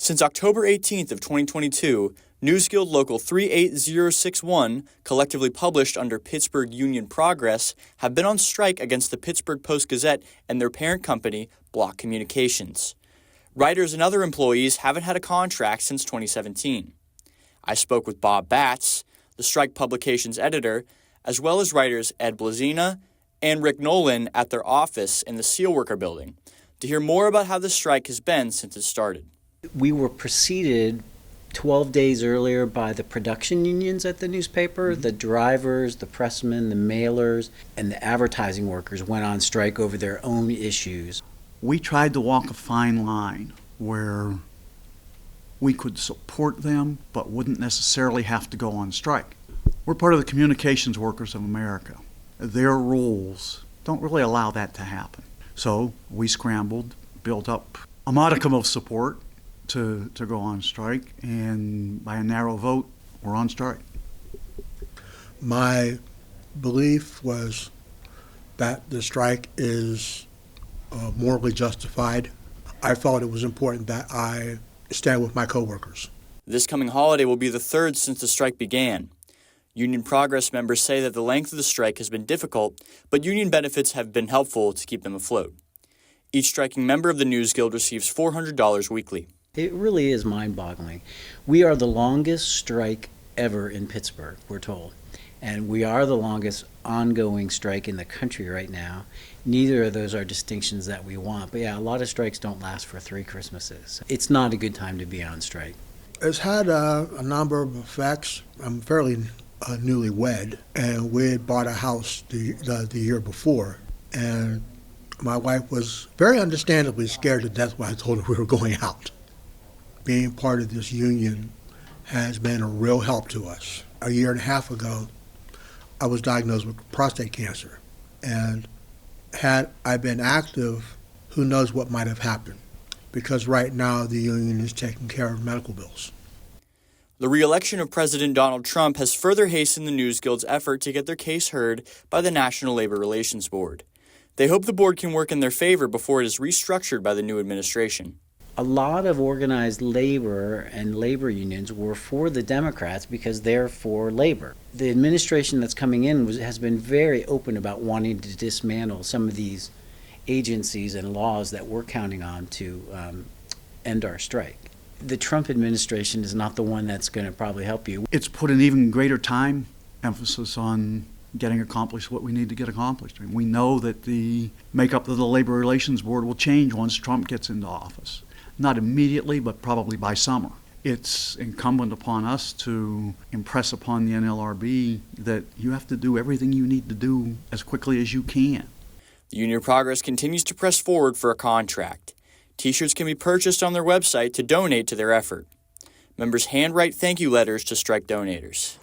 Since October 18th of 2022, News Guild Local 38061, collectively published under Pittsburgh Union Progress, have been on strike against the Pittsburgh Post-Gazette and their parent company, Block Communications. Writers and other employees haven't had a contract since 2017. I spoke with Bob Batts, the strike publication's editor, as well as writers Ed Blazina and Rick Nolan at their office in the Steelworker Building, to hear more about how the strike has been since it started. We were preceded 12 days earlier by the production unions at the newspaper. The drivers, the pressmen, the mailers, and the advertising workers went on strike over their own issues. We tried to walk a fine line where we could support them but wouldn't necessarily have to go on strike. We're part of the Communications Workers of America. Their rules don't really allow that to happen. So we scrambled, built up a modicum of support to go on strike, and by a narrow vote, we're on strike. My belief was that the strike is morally justified. I felt it was important that I stand with my coworkers. This coming holiday will be the third since the strike began. Union Progress members say that the length of the strike has been difficult, but union benefits have been helpful to keep them afloat. Each striking member of the News Guild receives $400 weekly. It really is mind-boggling. We are the longest strike ever in Pittsburgh, we're told. And we are the longest ongoing strike in the country right now. Neither of those are distinctions that we want. But yeah, a lot of strikes don't last for 3 Christmases. It's not a good time to be on strike. It's had a number of effects. I'm fairly newlywed, and we had bought a house the year before. And my wife was very understandably scared to death when I told her we were going out. Being part of this union has been a real help to us. A year and a half ago, I was diagnosed with prostate cancer. And had I been active, who knows what might have happened. Because right now the union is taking care of medical bills. The re-election of President Donald Trump has further hastened the News Guild's effort to get their case heard by the National Labor Relations Board. They hope the board can work in their favor before it is restructured by the new administration. A lot of organized labor and labor unions were for the Democrats because they're for labor. The administration that's coming in has been very open about wanting to dismantle some of these agencies and laws that we're counting on to end our strike. The Trump administration is not the one that's going to probably help you. It's put an even greater time emphasis on getting accomplished what we need to get accomplished. We know that the makeup of the Labor Relations Board will change once Trump gets into office. Not immediately, but probably by summer. It's incumbent upon us to impress upon the NLRB that you have to do everything you need to do as quickly as you can. The Union Progress continues to press forward for a contract. T-shirts can be purchased on their website to donate to their effort. Members handwrite thank you letters to strike donators.